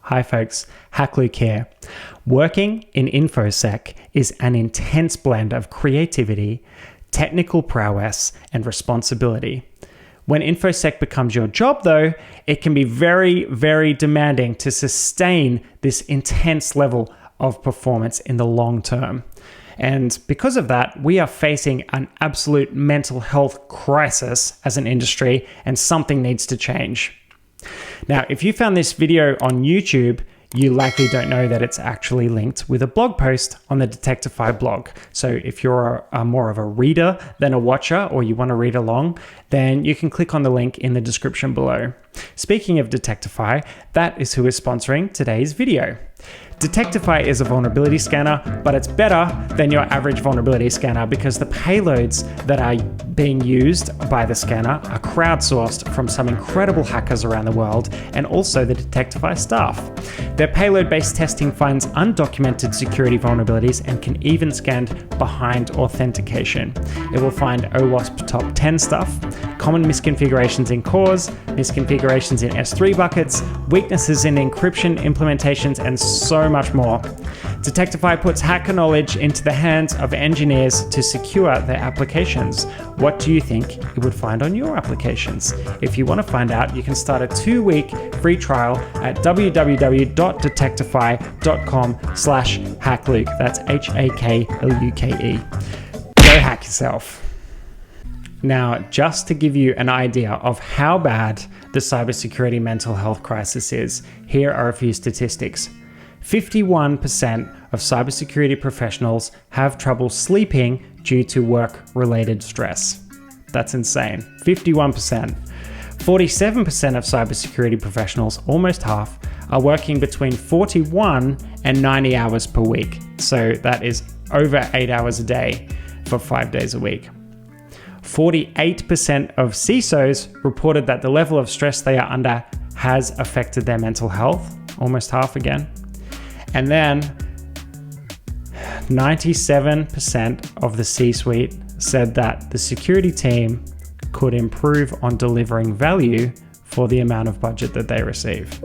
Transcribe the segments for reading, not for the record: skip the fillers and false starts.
Hi folks, Hack Luke here. Working in InfoSec is an intense blend of creativity, technical prowess, and responsibility. When InfoSec becomes your job though, it can be very, very demanding to sustain this intense level of performance in the long term. And because of that, we are facing an absolute mental health crisis as an industry, and something needs to change. Now, if you found this video on YouTube, you likely don't know that it's actually linked with a blog post on the Detecify blog. So if you're more of a reader than a watcher, or you want to read along, then you can click on the link in the description below. Speaking of Detecify, that is who is sponsoring today's video. Detectify is a vulnerability scanner, but it's better than your average vulnerability scanner because the payloads that are being used by the scanner are crowdsourced from some incredible hackers around the world and also the Detectify staff. Their payload-based testing finds undocumented security vulnerabilities and can even scan behind authentication. It will find OWASP top 10 stuff, common misconfigurations in cores, misconfigurations in S3 buckets, weaknesses in encryption implementations, and so much more. Detectify puts hacker knowledge into the hands of engineers to secure their applications. What do you think it would find on your applications? If you want to find out, you can start a 2-week free trial at www.detectify.com/hackluke. That's HAKLUKE. Go hack yourself. Now, just to give you an idea of how bad the cybersecurity mental health crisis is, here are a few statistics. 51% of cybersecurity professionals have trouble sleeping due to work-related stress. That's insane. 51%. 47% of cybersecurity professionals, almost half, are working between 41 and 90 hours per week. So that is over 8 hours a day for 5 days a week. 48% of CISOs reported that the level of stress they are under has affected their mental health, almost half again. And then 97% of the C-suite said that the security team could improve on delivering value for the amount of budget that they receive.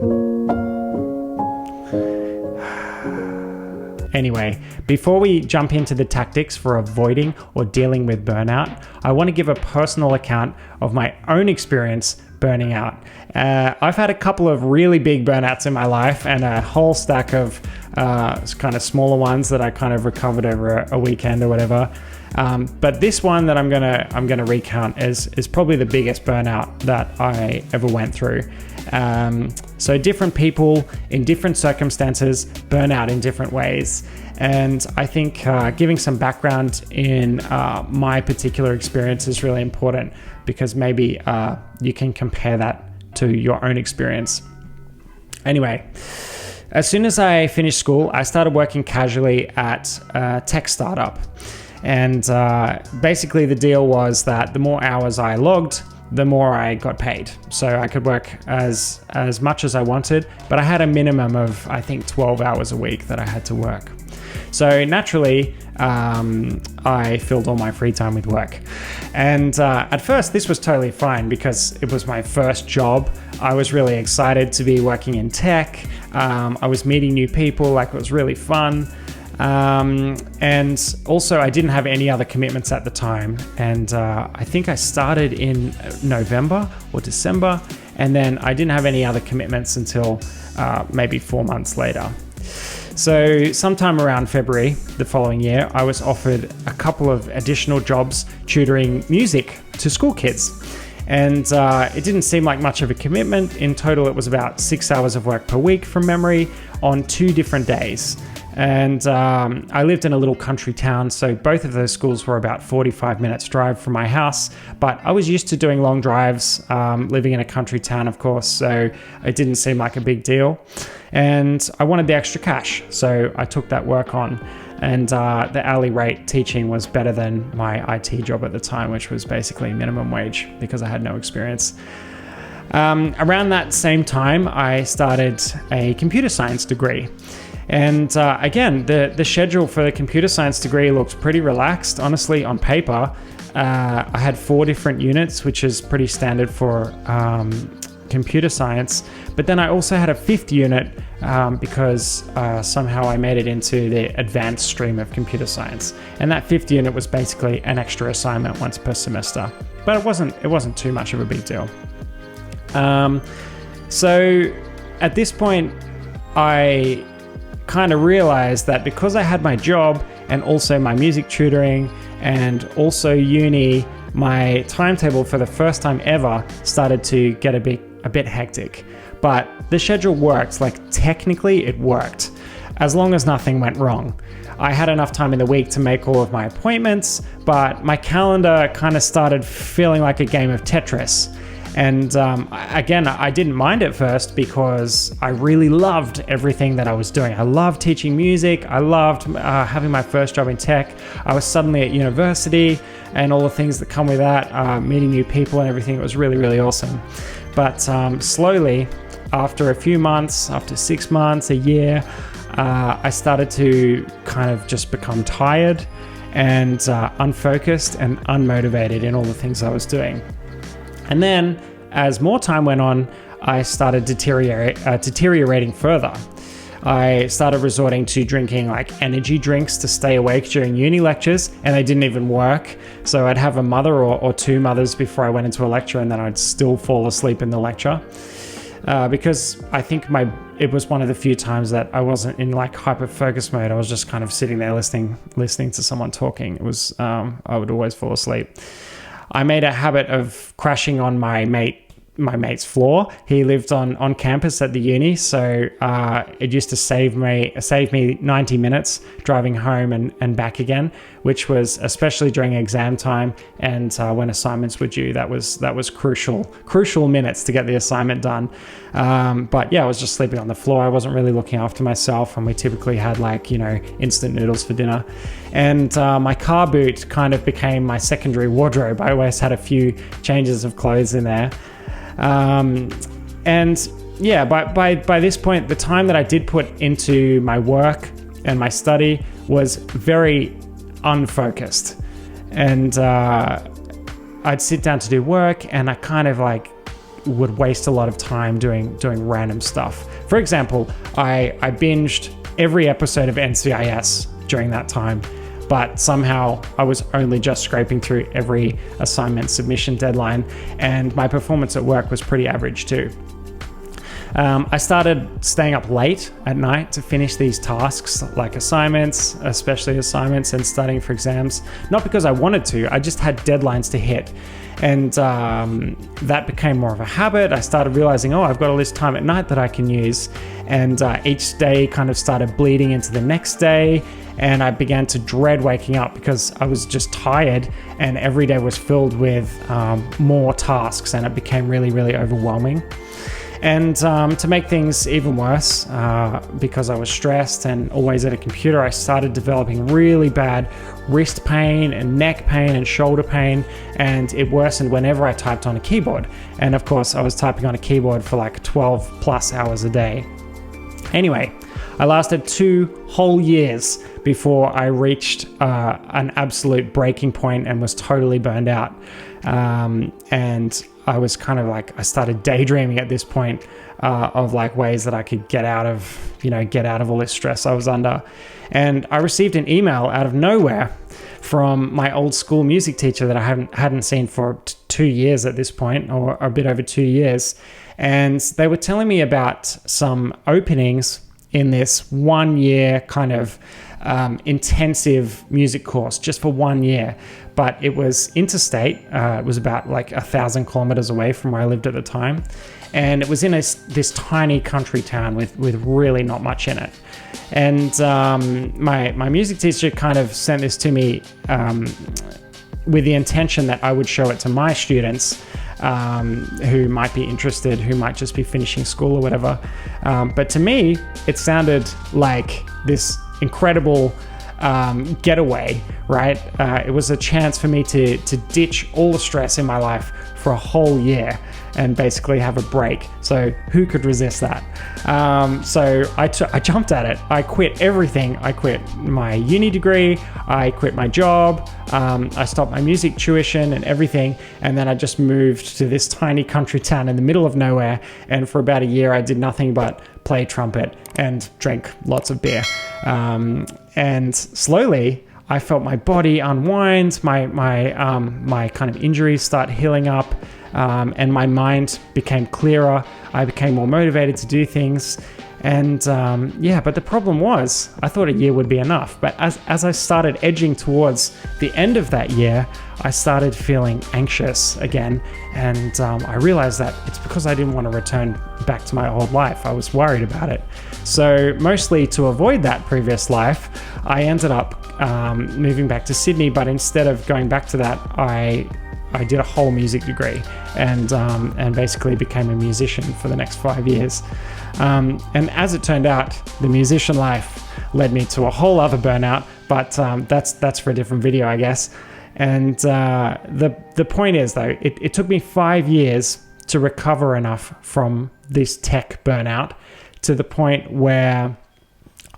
Anyway, before we jump into the tactics for avoiding or dealing with burnout, I want to give a personal account of my own experience burning out. I've had a couple of really big burnouts in my life and a whole stack of kind of smaller ones that I kind of recovered over a weekend or whatever. But this one that I'm gonna recount is probably the biggest burnout that I ever went through. So different people in different circumstances burn out in different ways. And I think giving some background in my particular experience is really important because maybe you can compare that to your own experience. Anyway, as soon as I finished school, I started working casually at a tech startup. And basically the deal was that the more hours I logged, the more I got paid. So I could work as much as I wanted, but I had a minimum of, I think, 12 hours a week that I had to work. So naturally, I filled all my free time with work. And at first, this was totally fine because it was my first job. I was really excited to be working in tech. I was meeting new people, like it was really fun. And also I didn't have any other commitments at the time. And I think I started in November or December, and then I didn't have any other commitments until maybe 4 months later. So sometime around February the following year, I was offered a couple of additional jobs tutoring music to school kids. And it didn't seem like much of a commitment. In total, it was about 6 hours of work per week from memory on 2 different days. And I lived in a little country town, so both of those schools were about 45 minutes drive from my house, but I was used to doing long drives, living in a country town, of course, so it didn't seem like a big deal. And I wanted the extra cash, so I took that work on. And the hourly rate teaching was better than my IT job at the time, which was basically minimum wage because I had no experience. Around that same time, I started a computer science degree. And again, the schedule for the computer science degree looked pretty relaxed. Honestly, on paper, I had 4 different units, which is pretty standard for computer science, but then I also had a fifth unit because somehow I made it into the advanced stream of computer science. And that fifth unit was basically an extra assignment once per semester, but it wasn't too much of a big deal. So at this point, I kind of realized that because I had my job and also my music tutoring and also uni, my timetable for the first time ever started to get a bit hectic. But the schedule worked, like technically it worked, as long as nothing went wrong. I had enough time in the week to make all of my appointments, but my calendar kind of started feeling like a game of Tetris. And again, I didn't mind at first because I really loved everything that I was doing. I loved teaching music. I loved having my first job in tech. I was suddenly at university and all the things that come with that, meeting new people and everything. It was really, really awesome. But slowly, after a few months, after 6 months, a year, I started to kind of just become tired and unfocused and unmotivated in all the things I was doing. And then, as more time went on, I started deteriorating further. I started resorting to drinking like energy drinks to stay awake during uni lectures, and they didn't even work. So I'd have a mother or two mothers before I went into a lecture, and then I'd still fall asleep in the lecture. Because I think it was one of the few times that I wasn't in like hyper focus mode. I was just kind of sitting there listening to someone talking. It was I would always fall asleep. I made a habit of crashing on my mate's floor. He lived on campus at the uni, so it used to save me 90 minutes driving home and back again, which was especially during exam time and when assignments were due. That was crucial minutes to get the assignment done. But yeah, I was just sleeping on the floor. I wasn't really looking after myself, and we typically had instant noodles for dinner. And my car boot kind of became my secondary wardrobe. I always had a few changes of clothes in there. And yeah, by this point, the time that I did put into my work and my study was very unfocused. And I'd sit down to do work, and I kind of would waste a lot of time doing random stuff. For example, I binged every episode of NCIS during that time, but somehow I was only just scraping through every assignment submission deadline, and my performance at work was pretty average too. I started staying up late at night to finish these tasks, like assignments, especially assignments, and studying for exams. Not because I wanted to, I just had deadlines to hit. And that became more of a habit. I started realizing, I've got all this time at night that I can use. And each day kind of started bleeding into the next day. And I began to dread waking up because I was just tired, and every day was filled with more tasks, and it became really, really overwhelming. And to make things even worse, because I was stressed and always at a computer, I started developing really bad wrist pain and neck pain and shoulder pain, and it worsened whenever I typed on a keyboard. And of course, I was typing on a keyboard for 12 plus hours a day. Anyway, I lasted 2 whole years before I reached an absolute breaking point and was totally burned out. And I was kind of I started daydreaming at this point of ways that I could get out of all this stress I was under. And I received an email out of nowhere from my old school music teacher that I hadn't seen for 2 years at this point, or a bit over 2 years. And they were telling me about some openings in this 1 year kind of intensive music course just for 1 year. But it was interstate. It was about 1,000 kilometers away from where I lived at the time. And it was in this tiny country town with really not much in it. And my music teacher kind of sent this to me with the intention that I would show it to my students who might be interested, who might just be finishing school or whatever. But to me, it sounded like this incredible getaway, right? It was a chance for me to ditch all the stress in my life for a whole year and basically have a break. So who could resist that? So I jumped at it. I quit everything. I quit my uni degree. I quit my job. I stopped my music tuition and everything. And then I just moved to this tiny country town in the middle of nowhere. And for about a year, I did nothing but play trumpet and drank lots of beer. And slowly, I felt my body unwind, my kind of injuries start healing up, and my mind became clearer. I became more motivated to do things. And but the problem was, I thought a year would be enough. But as I started edging towards the end of that year, I started feeling anxious again. And I realized that it's because I didn't want to return back to my old life. I was worried about it. So mostly to avoid that previous life, I ended up moving back to Sydney. But instead of going back to that, I did a whole music degree and basically became a musician for the next 5 years. And as it turned out, the musician life led me to a whole other burnout, but that's for a different video, I guess. And the point is, though, it took me 5 years to recover enough from this tech burnout to the point where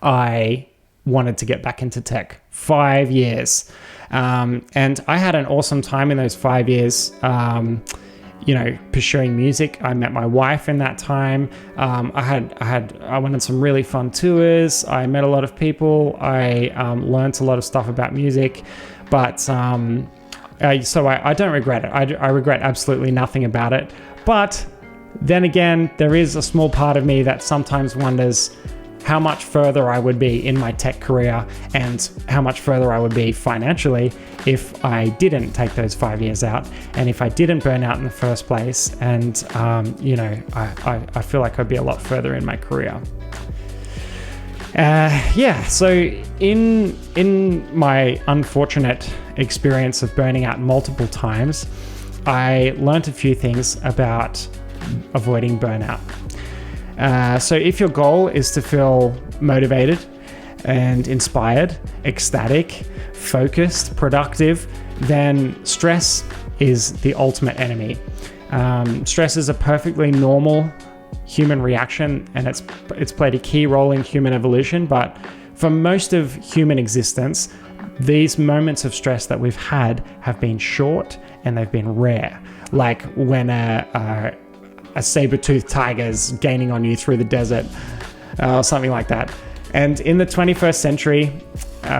I wanted to get back into tech. 5 years. And I had an awesome time in those 5 years, pursuing music. I met my wife in that time. I went on some really fun tours. I met a lot of people. I learned a lot of stuff about music, but so I don't regret it. I regret absolutely nothing about it. But then again, there is a small part of me that sometimes wonders how much further I would be in my tech career and how much further I would be financially if I didn't take those 5 years out and if I didn't burn out in the first place. And, I feel like I'd be a lot further in my career. So in my unfortunate experience of burning out multiple times, I learned a few things about avoiding burnout. So if your goal is to feel motivated and inspired, ecstatic, focused, productive, then stress is the ultimate enemy. Stress is a perfectly normal human reaction, and it's played a key role in human evolution. But for most of human existence, these moments of stress that we've had have been short and they've been rare. Like when a saber-toothed tiger's gaining on you through the desert, or something like that. And in the 21st century,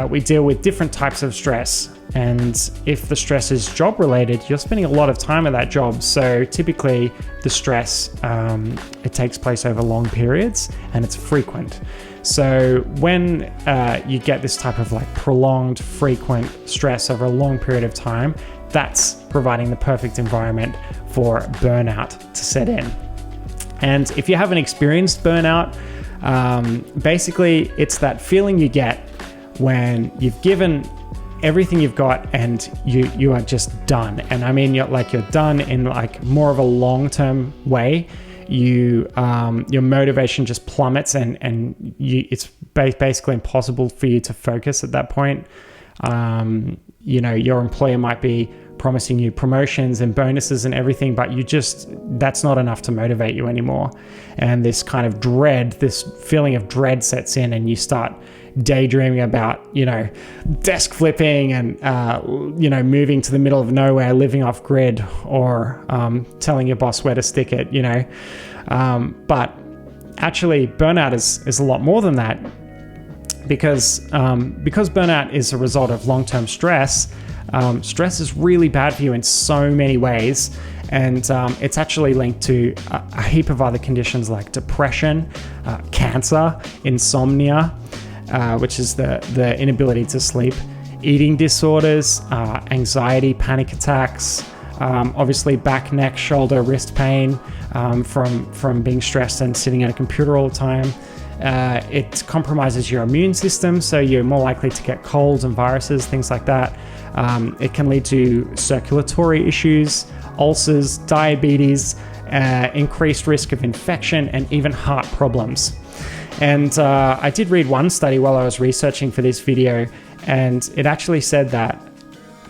we deal with different types of stress. And if the stress is job-related, you're spending a lot of time at that job. So typically the stress, it takes place over long periods and it's frequent. So when you get this type of like prolonged, frequent stress over a long period of time, that's providing the perfect environment for burnout to set in. And if you haven't experienced burnout, basically it's that feeling you get when you've given everything you've got and you are just done. And I mean, you're done in like more of a long-term way. Your motivation just plummets and it's basically impossible for you to focus at that point. Your employer might be promising you promotions and bonuses and everything, but that's not enough to motivate you anymore. And this kind of dread, this feeling of dread sets in, and you start daydreaming about, desk flipping and, moving to the middle of nowhere, living off grid, or telling your boss where to stick it, But actually, burnout is a lot more than that, because burnout is a result of long-term stress. Stress is really bad for you in so many ways, and it's actually linked to a heap of other conditions like depression, cancer, insomnia, which is the inability to sleep, eating disorders, anxiety, panic attacks, obviously back, neck, shoulder, wrist pain from being stressed and sitting at a computer all the time. It compromises your immune system, so you're more likely to get colds and viruses, things like that. It can lead to circulatory issues, ulcers, diabetes, increased risk of infection, and even heart problems. And I did read one study while I was researching for this video, and it actually said that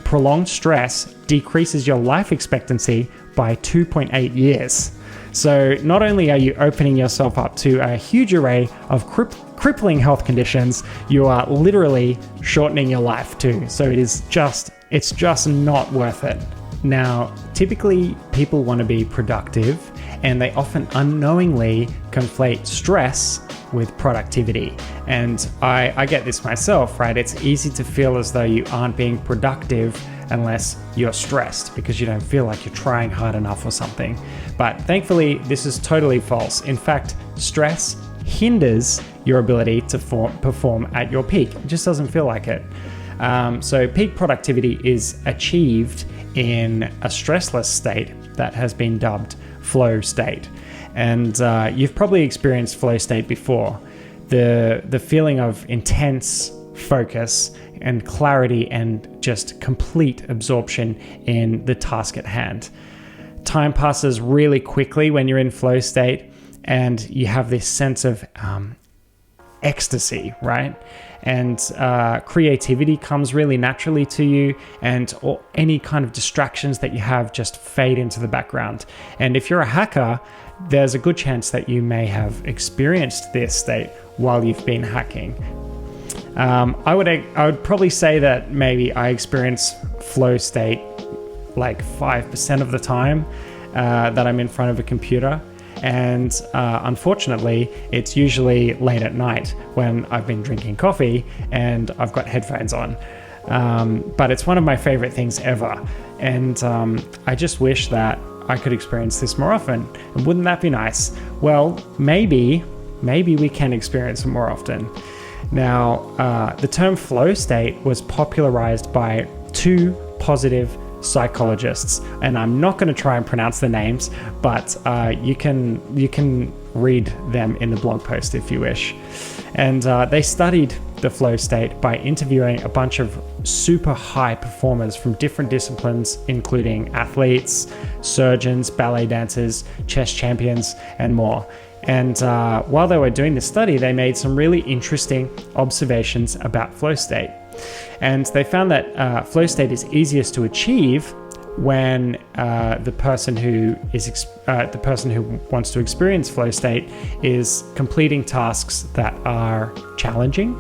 prolonged stress decreases your life expectancy by 2.8 years. So not only are you opening yourself up to a huge array of crippling health conditions, you are literally shortening your life too. So it's just not worth it. Now, typically people want to be productive, and they often unknowingly conflate stress with productivity. And I get this myself, right? It's easy to feel as though you aren't being productive unless you're stressed because you don't feel like you're trying hard enough or something. But thankfully, this is totally false. In fact, stress hinders your ability to perform at your peak. It just doesn't feel like it. So peak productivity is achieved in a stressless state that has been dubbed flow state. And you've probably experienced flow state before. The feeling of intense focus and clarity and just complete absorption in the task at hand. Time passes really quickly when you're in flow state, and you have this sense of ecstasy, right? And creativity comes really naturally to you, and or any kind of distractions that you have just fade into the background. And if you're a hacker, there's a good chance that you may have experienced this state while you've been hacking. I would probably say that maybe I experience flow state like 5% of the time that I'm in front of a computer. And unfortunately, it's usually late at night when I've been drinking coffee and I've got headphones on. But it's one of my favorite things ever. And I just wish that I could experience this more often. And wouldn't that be nice? Well, maybe we can experience it more often. Now, the term flow state was popularized by two positive psychologists, and I'm not going to try and pronounce the names, but you can read them in the blog post if you wish. And they studied the flow state by interviewing a bunch of super high performers from different disciplines, including athletes, surgeons, ballet dancers, chess champions, and more. And while they were doing the study, they made some really interesting observations about flow state. And they found that flow state is easiest to achieve when the person who wants to experience flow state is completing tasks that are challenging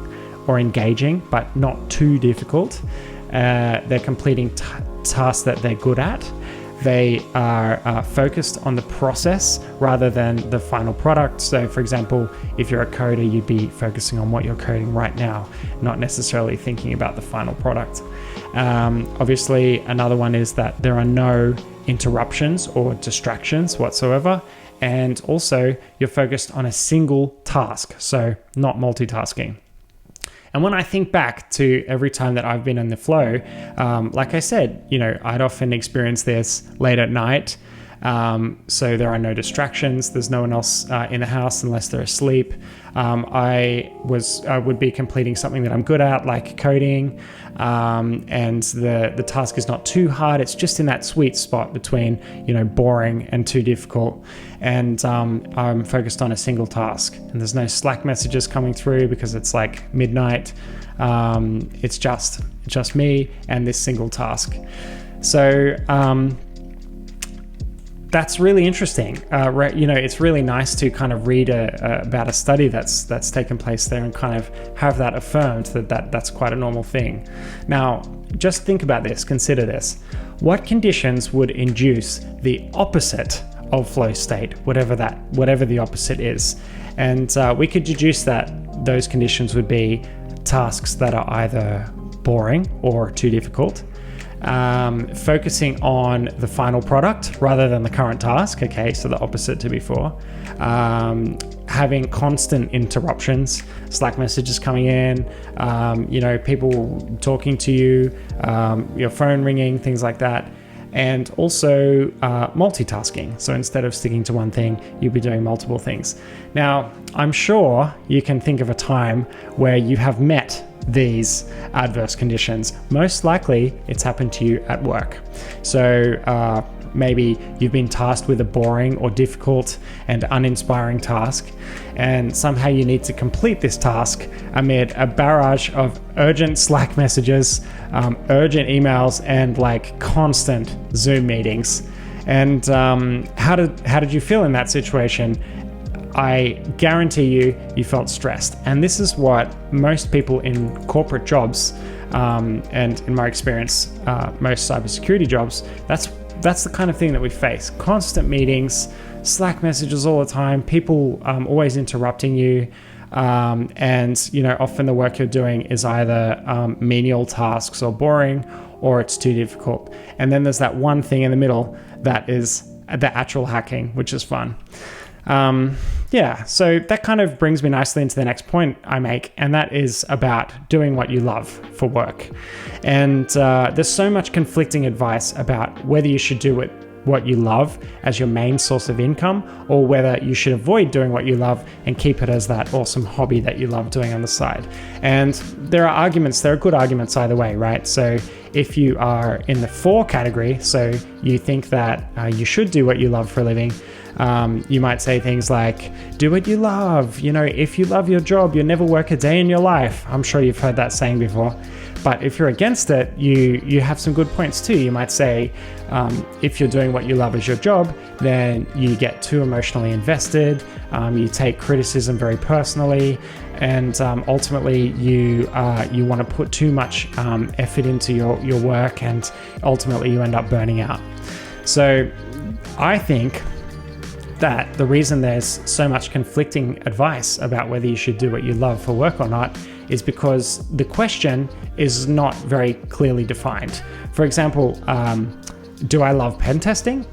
or engaging, but not too difficult. They're completing tasks that they're good at. They are focused on the process rather than the final product. So for example, if you're a coder, you'd be focusing on what you're coding right now, not necessarily thinking about the final product. Obviously, another one is that there are no interruptions or distractions whatsoever. And also you're focused on a single task, so not multitasking. And when I think back to every time that I've been in the flow, like I said, I'd often experience this late at night. So there are no distractions. There's no one else in the house unless they're asleep. I would be completing something that I'm good at, like coding, and the task is not too hard. It's just in that sweet spot between boring and too difficult. And I'm focused on a single task, and there's no Slack messages coming through because it's like midnight. It's just me and this single task. So that's really interesting. It's really nice to kind of read about a study that's taken place there and kind of have that affirmed that's quite a normal thing. Now, just think about this, consider this. What conditions would induce the opposite of flow state, whatever the opposite is? And we could deduce that those conditions would be tasks that are either boring or too difficult, focusing on the final product rather than the current task. Okay, so the opposite to before. Having constant interruptions, Slack messages coming in, people talking to you, your phone ringing, things like that. And also multitasking. So instead of sticking to one thing, you'll be doing multiple things. Now, I'm sure you can think of a time where you have met these adverse conditions. Most likely it's happened to you at work. So maybe you've been tasked with a boring or difficult and uninspiring task, and somehow you need to complete this task amid a barrage of urgent Slack messages, urgent emails, and like constant Zoom meetings. And how did you feel in that situation? I guarantee you felt stressed. And this is what most people in corporate jobs, and in my experience, most cybersecurity jobs, that's the kind of thing that we face. Constant meetings, Slack messages all the time, people always interrupting you. And often the work you're doing is either menial tasks or boring, or it's too difficult. And then there's that one thing in the middle that is the actual hacking, which is fun. So that kind of brings me nicely into the next point I make, and that is about doing what you love for work. And there's so much conflicting advice about whether you should do what you love as your main source of income, or whether you should avoid doing what you love and keep it as that awesome hobby that you love doing on the side. And there are good arguments either way, right? So if you are in the for category, so you think that you should do what you love for a living, you might say things like, do what you love. If you love your job, you'll never work a day in your life. I'm sure you've heard that saying before. But if you're against it, you have some good points too. You might say, if you're doing what you love as your job, then you get too emotionally invested, you take criticism very personally, and ultimately you want to put too much effort into your work, and ultimately you end up burning out. So I think that the reason there's so much conflicting advice about whether you should do what you love for work or not is because the question is not very clearly defined. For example, do I love pen testing?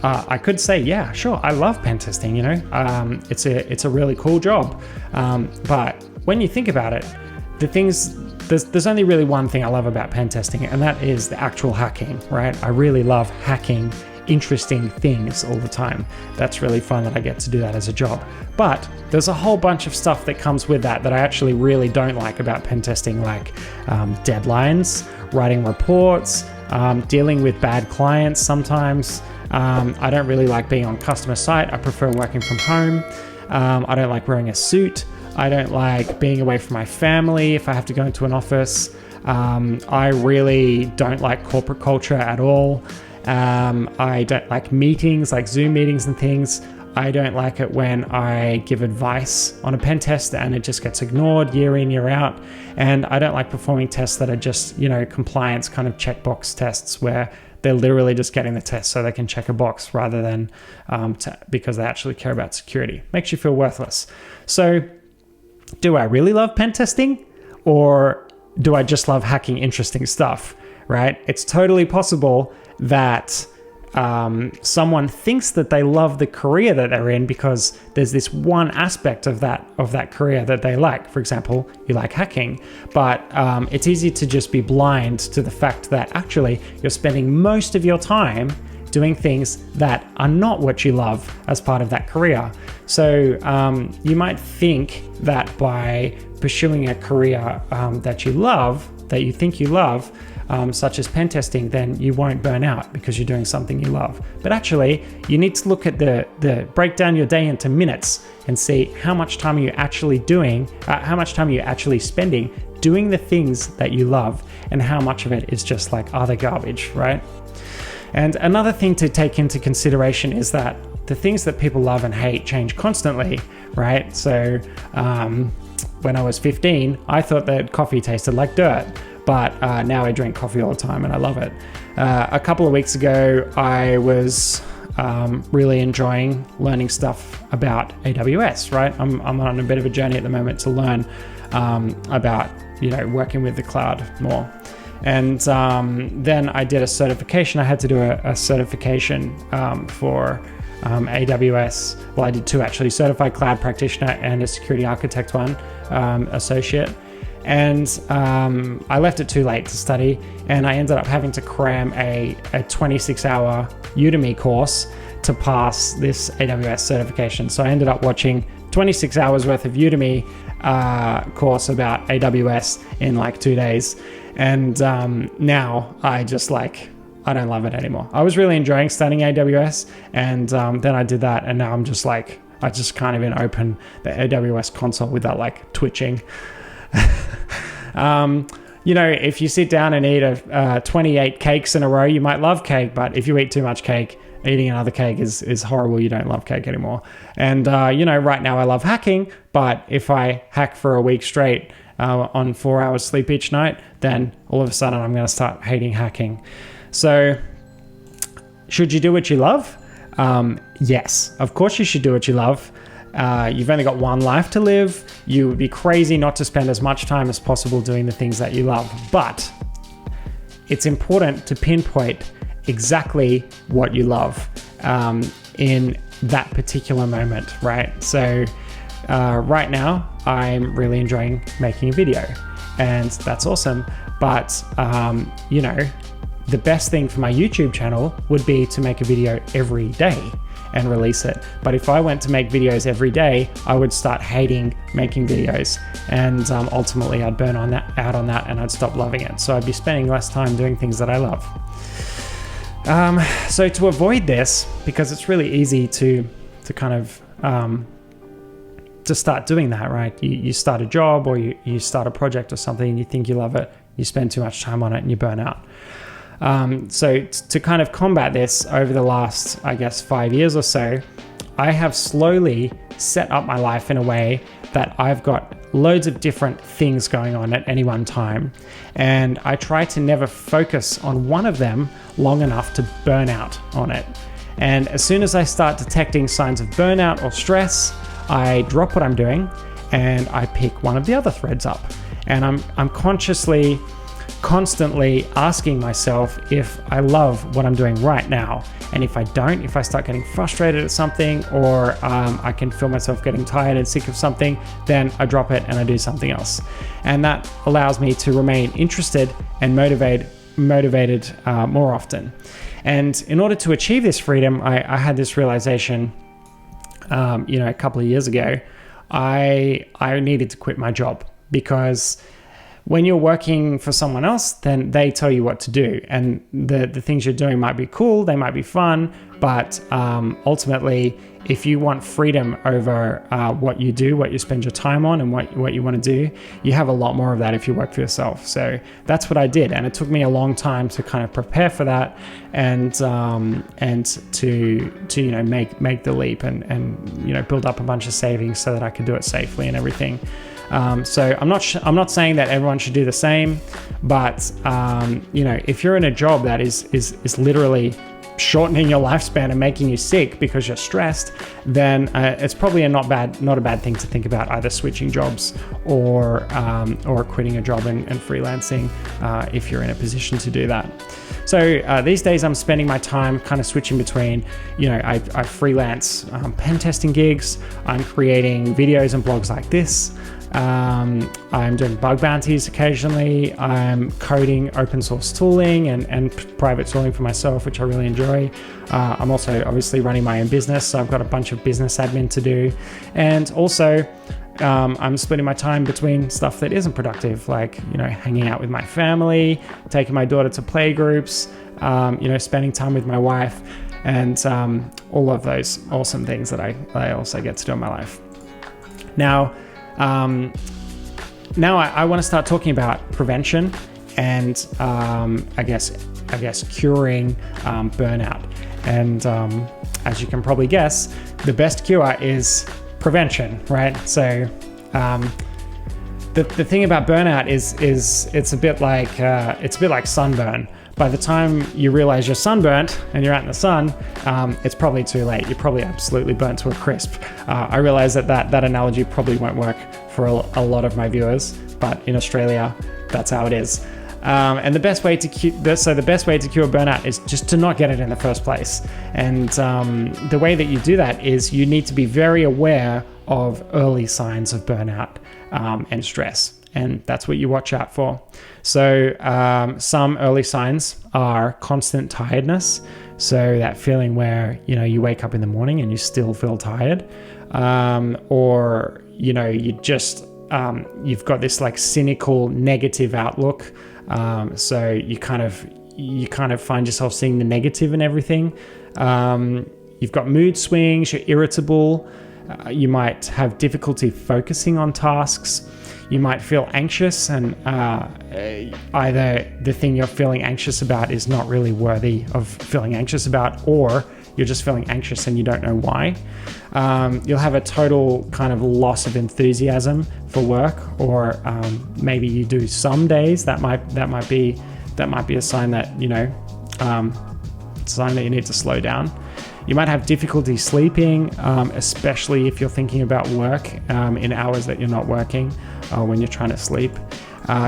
I could say, yeah, sure, I love pen testing, it's a really cool job. But when you think about it, there's only really one thing I love about pen testing, and that is the actual hacking, right? I really love hacking interesting things all the time. That's really fun that I get to do that as a job. But there's a whole bunch of stuff that comes with that I actually really don't like about pen testing, like deadlines, writing reports, dealing with bad clients sometimes. I don't really like being on customer site. I prefer working from home. I don't like wearing a suit. I don't like being away from my family if I have to go into an office. I really don't like corporate culture at all. I don't like meetings, like Zoom meetings and things. I don't like it when I give advice on a pen test and it just gets ignored year in, year out. And I don't like performing tests that are just, compliance kind of checkbox tests where they're literally just getting the test so they can check a box rather than because they actually care about security. Makes you feel worthless. So do I really love pen testing, or do I just love hacking interesting stuff, right? It's totally possible that someone thinks that they love the career that they're in because there's this one aspect of that career that they like. For example, you like hacking, but it's easy to just be blind to the fact that actually you're spending most of your time doing things that are not what you love as part of that career. So you might think that by pursuing a career that you think you love, such as pen testing, then you won't burn out because you're doing something you love. But actually, you need to look at break down your day into minutes and see how much time are you actually spending doing the things that you love, and how much of it is just like other garbage, right? And another thing to take into consideration is that the things that people love and hate change constantly, right? So when I was 15, I thought that coffee tasted like dirt. But now I drink coffee all the time and I love it. A couple of weeks ago, I was really enjoying learning stuff about AWS, right? I'm on a bit of a journey at the moment to learn about working with the cloud more. And then I did a certification. I had to do a certification for AWS. Well, I did two actually: certified cloud practitioner and a security architect one, associate. And I left it too late to study, and I ended up having to cram a 26-hour Udemy course to pass this AWS certification. So I ended up watching 26 hours worth of Udemy course about AWS in like 2 days. And now I don't love it anymore. I was really enjoying studying AWS, and then I did that, and now I'm just like, I just can't even open the AWS console without like twitching. If you sit down and eat 28 cakes in a row, you might love cake, but if you eat too much cake, eating another cake is horrible. You don't love cake anymore. And, right now I love hacking, but if I hack for a week straight on 4 hours sleep each night, then all of a sudden I'm going to start hating hacking. So should you do what you love? Yes, of course you should do what you love. You've only got one life to live. You would be crazy not to spend as much time as possible doing the things that you love. But it's important to pinpoint exactly what you love in that particular moment, right? So right now, I'm really enjoying making a video, and that's awesome. But, the best thing for my YouTube channel would be to make a video every day and release it. But if I went to make videos every day, I would start hating making videos, and ultimately I'd burn out on that and I'd stop loving it. So I'd be spending less time doing things that I love. So to avoid this, because it's really easy to kind of to start doing that, right? You start a job or you start a project or something and you think you love it, you spend too much time on it and you burn out. So to kind of combat this over the last, 5 years or so, I have slowly set up my life in a way that I've got loads of different things going on at any one time. And I try to never focus on one of them long enough to burn out on it. And as soon as I start detecting signs of burnout or stress, I drop what I'm doing and I pick one of the other threads up. And I'm constantly asking myself if I love what I'm doing right now. And if I don't, if I start getting frustrated at something, or I can feel myself getting tired and sick of something, then I drop it and I do something else. And that allows me to remain interested and motivated more often. And in order to achieve this freedom, I had this realization, a couple of years ago. I needed to quit my job, because when you're working for someone else, then they tell you what to do. And the things you're doing might be cool, they might be fun, but ultimately, if you want freedom over what you do, what you spend your time on, and what you want to do, you have a lot more of that if you work for yourself. So that's what I did. And it took me a long time to kind of prepare for that and to make the leap and build up a bunch of savings so that I could do it safely and everything. So I'm not saying that everyone should do the same, but if you're in a job that is literally shortening your lifespan and making you sick because you're stressed, then it's probably not a bad thing to think about either switching jobs or quitting a job and freelancing if you're in a position to do that. So these days I'm spending my time kind of switching between, I freelance pen testing gigs, I'm creating videos and blogs like this, I'm doing bug bounties occasionally, I'm coding open source tooling and private tooling for myself, which I really enjoy. I'm also obviously running my own business, so I've got a bunch of business admin to do. And also I'm splitting my time between stuff that isn't productive, like, hanging out with my family, taking my daughter to play groups, spending time with my wife, and all of those awesome things that I also get to do in my life. Now I want to start talking about prevention and I guess curing burnout. And as you can probably guess, the best cure is prevention, right? So the thing about burnout is it's a bit like sunburn. By the time you realize you're sunburnt and you're out in the sun, it's probably too late. You're probably absolutely burnt to a crisp. I realize that analogy probably won't work for a lot of my viewers, but in Australia, that's how it is. And the best way to cure burnout is just to not get it in the first place. And the way that you do that is you need to be very aware of early signs of burnout and stress. And that's what you watch out for. So some early signs are constant tiredness. So that feeling where, you wake up in the morning and you still feel tired, or, you just, you've got this like cynical negative outlook. So you kind of find yourself seeing the negative in everything. You've got mood swings, you're irritable. You might have difficulty focusing on tasks. You might feel anxious, and either the thing you're feeling anxious about is not really worthy of feeling anxious about, or you're just feeling anxious and you don't know why. You'll have a total kind of loss of enthusiasm for work, or maybe you do some days. That might be a sign that, sign that you need to slow down. You might have difficulty sleeping, especially if you're thinking about work in hours that you're not working, when you're trying to sleep.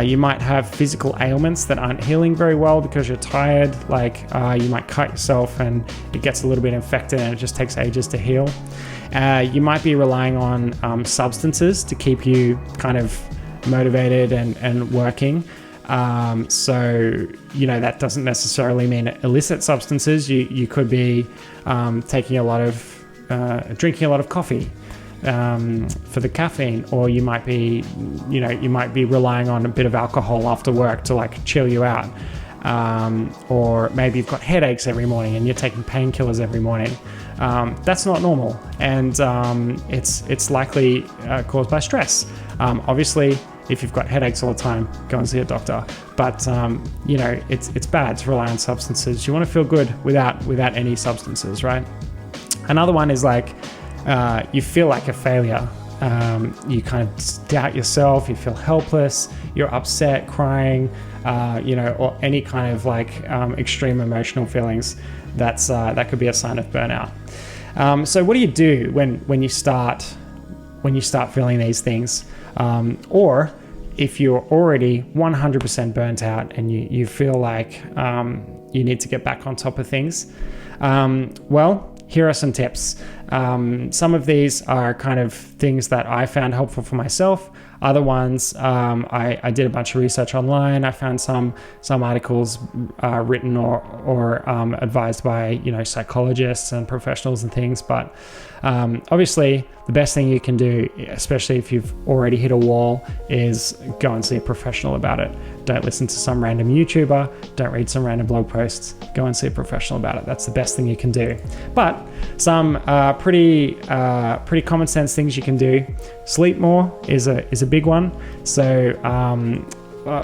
You might have physical ailments that aren't healing very well because you're tired. Like you might cut yourself and it gets a little bit infected and it just takes ages to heal. You might be relying on substances to keep you kind of motivated and working. That doesn't necessarily mean illicit substances. You could be drinking a lot of coffee for the caffeine, or you might be relying on a bit of alcohol after work to like chill you out. Or maybe you've got headaches every morning and you're taking painkillers every morning. That's not normal, and it's likely caused by stress. Obviously, if you've got headaches all the time, go and see a doctor. But it's bad to rely on substances. You want to feel good without any substances, right? Another one is like you feel like a failure. You kind of doubt yourself. You feel helpless. You're upset, crying, or any kind of like extreme emotional feelings. That could be a sign of burnout. So what do you do when you start feeling these things? Or if you're already 100% burnt out and you feel like you need to get back on top of things, well, here are some tips. Some of these are kind of things that I found helpful for myself. Other ones, I did a bunch of research online. I found some articles written or advised by psychologists and professionals and things. But obviously, the best thing you can do, especially if you've already hit a wall, is go and see a professional about it. Don't listen to some random YouTuber. Don't read some random blog posts. Go and see a professional about it. That's the best thing you can do. But some pretty common sense things you can do. Sleep more is a big one. So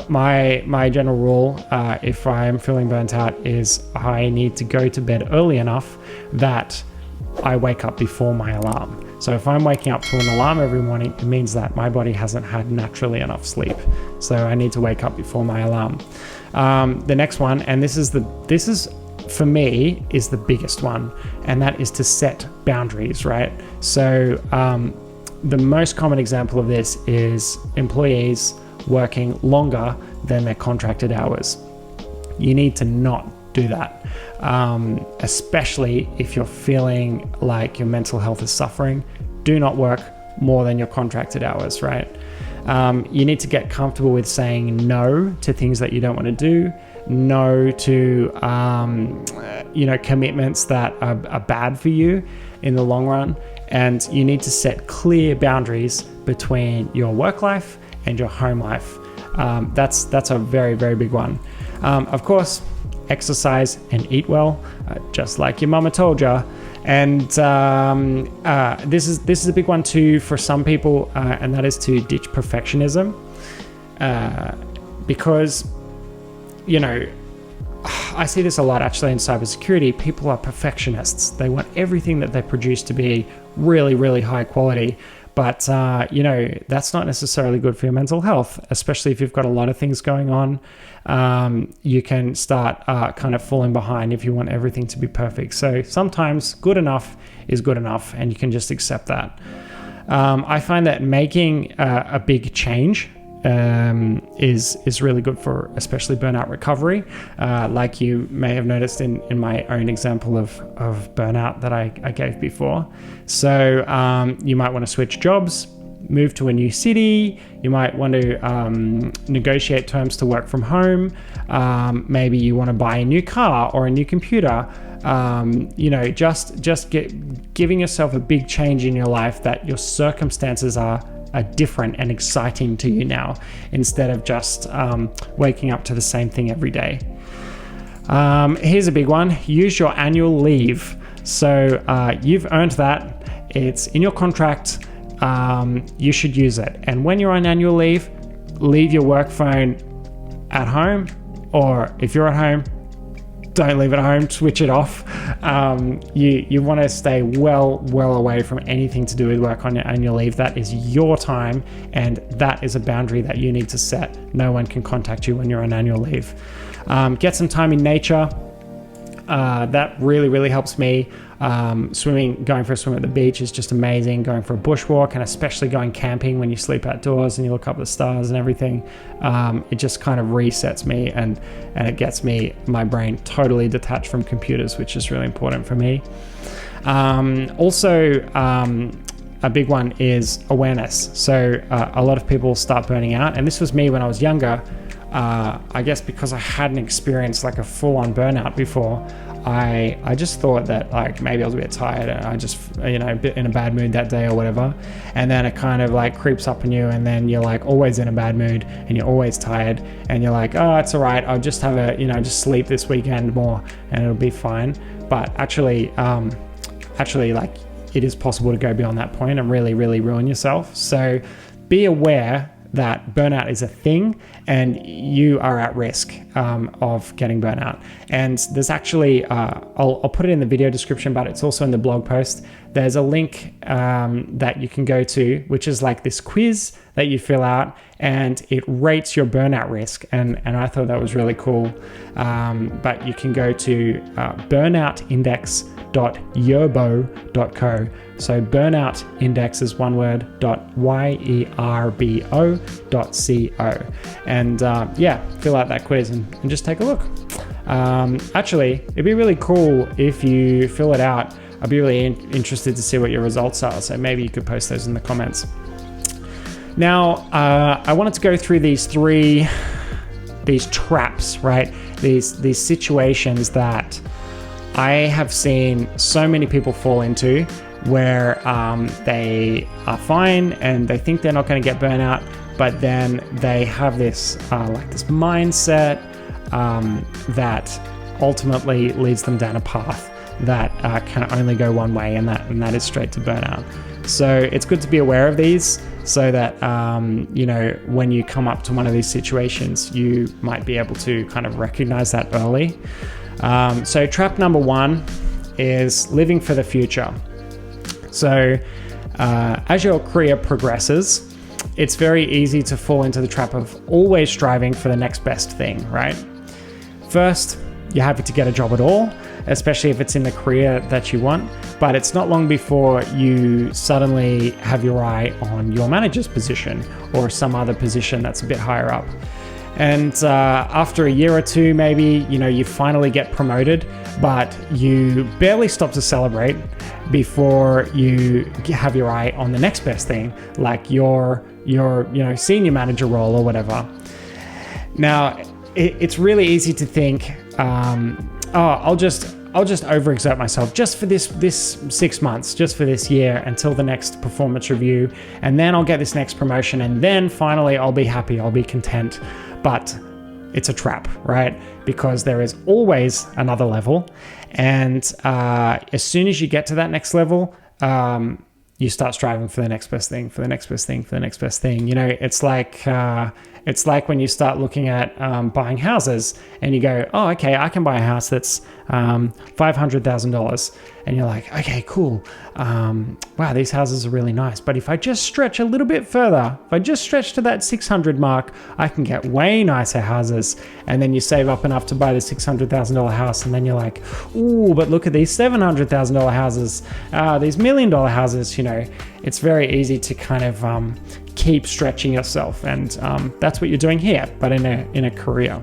my general rule, if I'm feeling burnt out, is I need to go to bed early enough that I wake up before my alarm. So if I'm waking up to an alarm every morning, it means that my body hasn't had naturally enough sleep. So I need to wake up before my alarm. The next one, and this is for me is the biggest one, and that is to set boundaries, right? So the most common example of this is employees working longer than their contracted hours. You need to not do that, especially if you're feeling like your mental health is suffering. Do not work more than your contracted hours, right? You need to get comfortable with saying no to things that you don't want to do, no to commitments that are bad for you in the long run, and you need to set clear boundaries between your work life and your home life. That's a very, very big one. Of course, exercise and eat well, just like your mama told ya. And this is a big one too for some people, and that is to ditch perfectionism, because I see this a lot actually in cybersecurity. People are perfectionists. They want everything that they produce to be really, really high quality. But, that's not necessarily good for your mental health, especially if you've got a lot of things going on. You can start kind of falling behind if you want everything to be perfect. So sometimes good enough is good enough, and you can just accept that. I find that making a big change is really good for especially burnout recovery. Like you may have noticed in my own example of burnout that I gave before. So you might want to switch jobs, move to a new city. You might want to negotiate terms to work from home. Maybe you want to buy a new car or a new computer. Just giving yourself a big change in your life that your circumstances are different and exciting to you now, instead of just waking up to the same thing every day. Here's a big one. Use your annual leave. So you've earned that. It's in your contract. You should use it. And when you're on annual leave, leave your work phone at home, or if you're at home, don't leave it at home, switch it off. You want to stay well away from anything to do with work on your annual leave. That is your time, and that is a boundary that you need to set. No one can contact you when you're on annual leave. Get some time in nature. That really helps me. Swimming, going for a swim at the beach is just amazing. Going for a bushwalk, and especially going camping when you sleep outdoors and you look up at the stars and everything, it just kind of resets me, and it gets my brain totally detached from computers, which is really important for me. Also, a big one is awareness. So a lot of people start burning out, and this was me when I was younger. I guess because I hadn't experienced like a full-on burnout before, I just thought that like maybe I was a bit tired and I just, a bit in a bad mood that day or whatever. And then it kind of like creeps up on you, and then you're like always in a bad mood and you're always tired, and you're like, oh, it's all right. I'll just have just sleep this weekend more and it'll be fine. But actually like it is possible to go beyond that point and really ruin yourself. So be aware that burnout is a thing and you are at risk of getting burnout. And there's actually, I'll put it in the video description, but it's also in the blog post. There's a link that you can go to, which is like this quiz that you fill out, and it rates your burnout risk. And I thought that was really cool. But you can go to burnoutindex.yerbo.co. So burnout index is one word, .yerbo.co. And fill out that quiz and just take a look. Actually, it'd be really cool if you fill it out. I'd be really interested to see what your results are. So maybe you could post those in the comments. Now, I wanted to go through these traps, right? These situations that I have seen so many people fall into, where they are fine and they think they're not going to get burnout, but then they have this this mindset that ultimately leads them down a path that can only go one way, and that is straight to burnout. So it's good to be aware of these, so that when you come up to one of these situations, you might be able to kind of recognize that early. So trap number one is living for the future. So as your career progresses, it's very easy to fall into the trap of always striving for the next best thing, right? First, you're happy to get a job at all, especially if it's in the career that you want, but it's not long before you suddenly have your eye on your manager's position or some other position that's a bit higher up. And after a year or two, maybe, you finally get promoted, but you barely stop to celebrate before you have your eye on the next best thing, like your senior manager role or whatever. Now, it's really easy to think, I'll just overexert myself just for this 6 months, just for this year, until the next performance review, and then I'll get this next promotion, and then finally I'll be happy, I'll be content. But it's a trap, right? Because there is always another level, and as soon as you get to that next level, you start striving for the next best thing, for the next best thing, for the next best thing. It's like when you start looking at buying houses, and you go, oh, okay, I can buy a house that's $500,000, and you're like, okay, cool. Wow, these houses are really nice. But if I just stretch a little bit further, if I just stretch to that 600 mark, I can get way nicer houses. And then you save up enough to buy the $600,000 house, and then you're like, ooh, but look at these $700,000 houses, these $1 million houses. It's very easy to kind of keep stretching yourself, and that's what you're doing here, but in a career.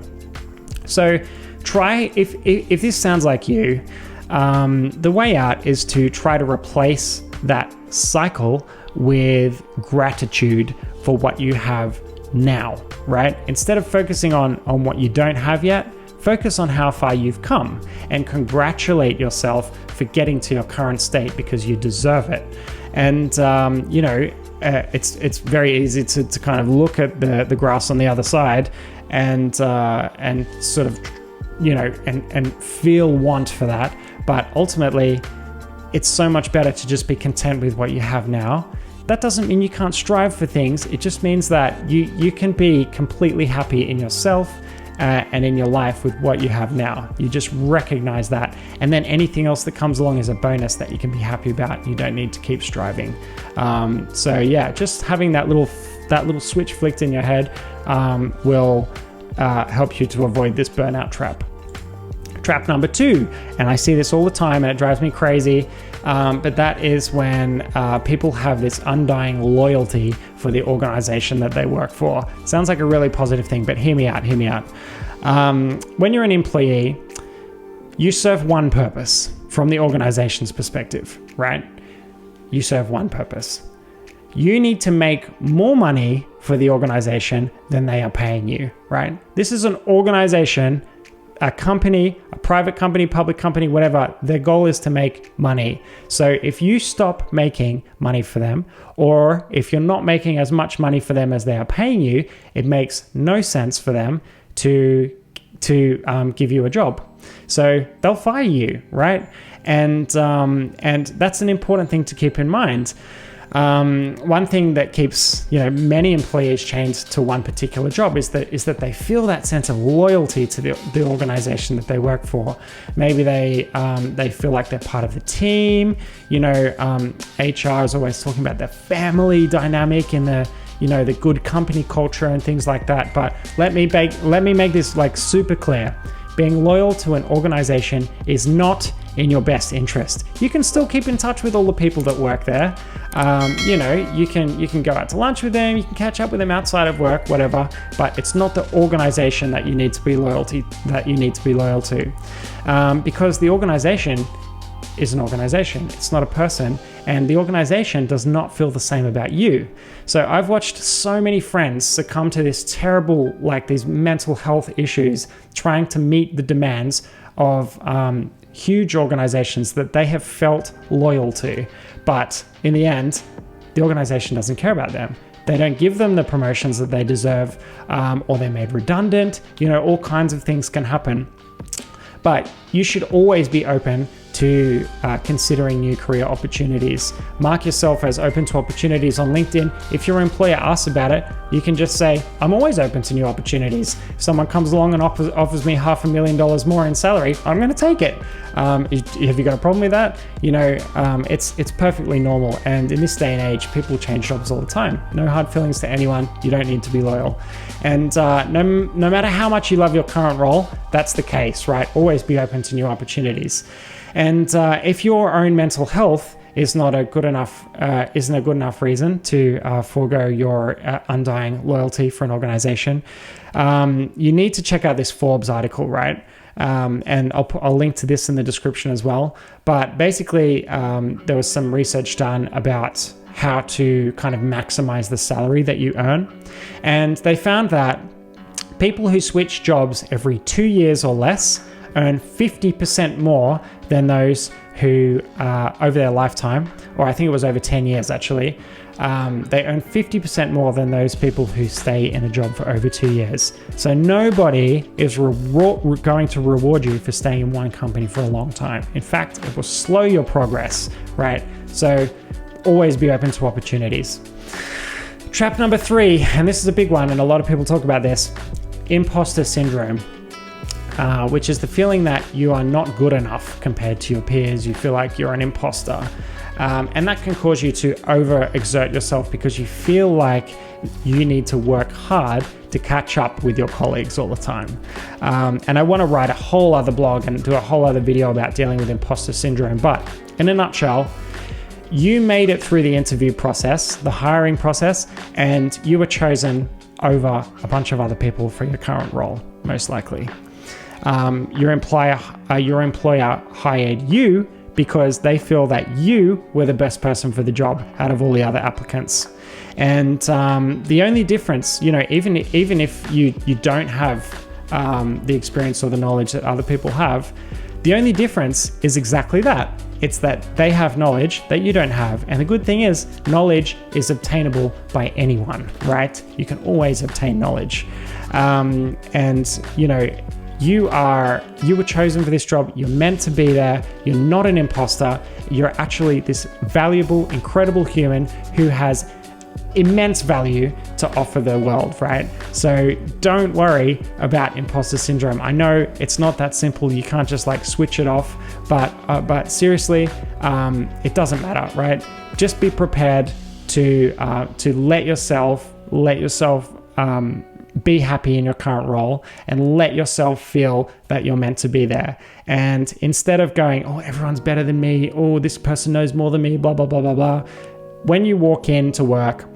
So try, if this sounds like you, the way out is to try to replace that cycle with gratitude for what you have now, right? Instead of focusing on what you don't have yet, focus on how far you've come and congratulate yourself for getting to your current state, because you deserve it. And it's very easy to kind of look at the grass on the other side and sort of and feel want for that, but ultimately it's so much better to just be content with what you have now. That doesn't mean you can't strive for things. It just means that you can be completely happy in yourself, and in your life with what you have now. You just recognize that, and then anything else that comes along is a bonus that you can be happy about. You don't need to keep striving. So yeah, just having that little switch flicked in your head will help you to avoid this burnout trap. Trap number 2, and I see this all the time and it drives me crazy, but that is when people have this undying loyalty for the organization that they work for. Sounds like a really positive thing, but hear me out. When you're an employee, you serve one purpose from the organization's perspective, right? You serve one purpose. You need to make more money for the organization than they are paying you, right? This is an organization, a company, a private company, public company, whatever. Their goal is to make money. So if you stop making money for them, or if you're not making as much money for them as they are paying you, it makes no sense for them to give you a job. So they'll fire you, right? And that's an important thing to keep in mind. One thing that keeps many employees chained to one particular job is that they feel that sense of loyalty to the organization that they work for. Maybe they feel like they're part of the team. HR is always talking about the family dynamic and the good company culture and things like that. But let me make this super clear. Being loyal to an organization is not in your best interest. You can still keep in touch with all the people that work there. You can go out to lunch with them, you can catch up with them outside of work, whatever, but it's not the organization that you need to be loyal to. Because the organization is an organization. It's not a person, and the organization does not feel the same about you. So I've watched so many friends succumb to this terrible, these mental health issues, trying to meet the demands of huge organizations that they have felt loyal to. But in the end, the organization doesn't care about them. They don't give them the promotions that they deserve, or they're made redundant. All kinds of things can happen. But you should always be open to considering new career opportunities. Mark yourself as open to opportunities on LinkedIn. If your employer asks about it, you can just say, I'm always open to new opportunities. If someone comes along and offers me $500,000 more in salary, I'm going to take it. Have you got a problem with that? It's perfectly normal. And in this day and age, people change jobs all the time. No hard feelings to anyone. You don't need to be loyal. And no matter how much you love your current role, that's the case, right? Always be open to new opportunities. And if your own mental health isn't a good enough reason to forego your undying loyalty for an organization, you need to check out this Forbes article, right? And I'll link to this in the description as well. But basically, there was some research done about how to kind of maximize the salary that you earn. And they found that people who switch jobs every 2 years or less earn 50% more than those who over their lifetime, or I think it was over 10 years actually, they earn 50% more than those people who stay in a job for over 2 years. So nobody is going to reward you for staying in one company for a long time. In fact, it will slow your progress, right? So always be open to opportunities. Trap number 3, and this is a big one, and a lot of people talk about this, imposter syndrome. Which is the feeling that you are not good enough compared to your peers. You feel like you're an imposter. And that can cause you to overexert yourself because you feel like you need to work hard to catch up with your colleagues all the time. And I want to write a whole other blog and do a whole other video about dealing with imposter syndrome. But in a nutshell, you made it through the interview process, the hiring process, and you were chosen over a bunch of other people for your current role, most likely. Your employer hired you because they feel that you were the best person for the job out of all the other applicants. And the only difference, even if you don't have the experience or the knowledge that other people have, the only difference is exactly that. It's that they have knowledge that you don't have. And the good thing is, knowledge is obtainable by anyone, right? You can always obtain knowledge. You were chosen for this job. You're meant to be there. You're not an imposter. You're actually this valuable, incredible human who has immense value to offer the world, right? So don't worry about imposter syndrome. I know it's not that simple. You can't just like switch it off, but seriously, it doesn't matter, right? Just be prepared to let yourself be happy in your current role and let yourself feel that you're meant to be there. And instead of going, oh, everyone's better than me, oh, this person knows more than me, blah, blah, blah, blah, blah. When you walk into work,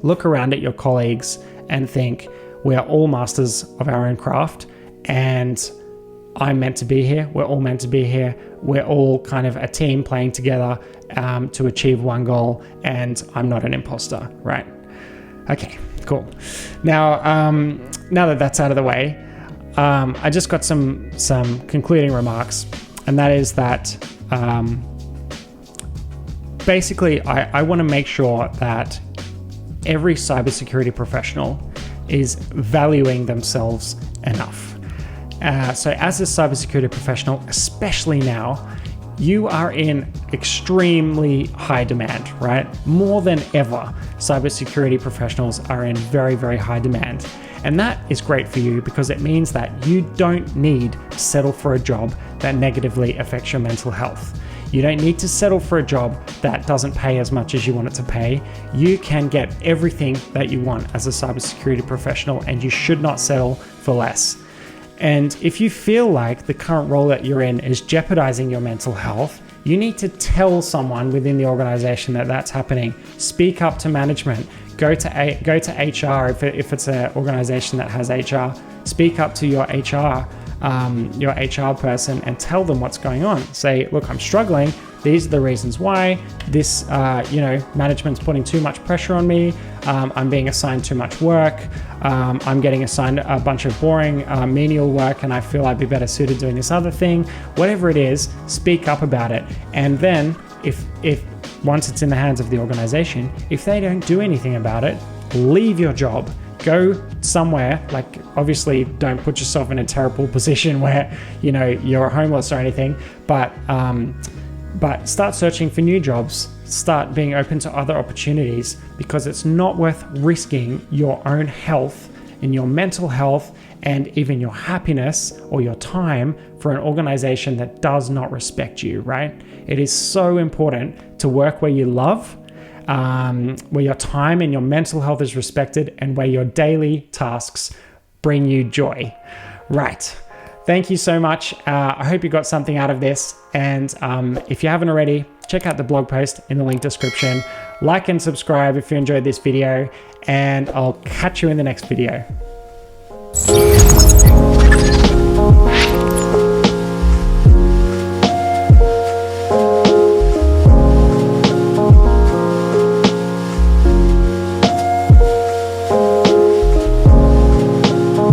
look around at your colleagues and think, we are all masters of our own craft, and I'm meant to be here. We're all meant to be here. We're all kind of a team playing together to achieve one goal, and I'm not an imposter, right? Okay, cool. Now that that's out of the way, I just got some concluding remarks, and that is that basically I want to make sure that every cybersecurity professional is valuing themselves enough. So as a cybersecurity professional, especially now, you are in extremely high demand, right? More than ever, cybersecurity professionals are in very, very high demand. And that is great for you because it means that you don't need to settle for a job that negatively affects your mental health. You don't need to settle for a job that doesn't pay as much as you want it to pay. You can get everything that you want as a cybersecurity professional, and you should not settle for less. And if you feel like the current role that you're in is jeopardizing your mental health, you need to tell someone within the organization that that's happening. Speak up to management. Go to HR if it's an organization that has HR. Speak up to your HR person and tell them what's going on. Say, look, I'm struggling. These are the reasons why. This, management's putting too much pressure on me. I'm being assigned too much work. I'm getting assigned a bunch of boring, menial work, and I feel I'd be better suited doing this other thing. Whatever it is, speak up about it. And then if once it's in the hands of the organization, if they don't do anything about it, leave your job. Go somewhere, like obviously don't put yourself in a terrible position where, you're homeless or anything, but start searching for new jobs, start being open to other opportunities, because it's not worth risking your own health and your mental health and even your happiness or your time for an organization that does not respect you, right? It is so important to work where you love, where your time and your mental health is respected, and where your daily tasks bring you joy. Right. Thank you so much. I hope you got something out of this. And if you haven't already, check out the blog post in the link description. Like and subscribe if you enjoyed this video, and I'll catch you in the next video.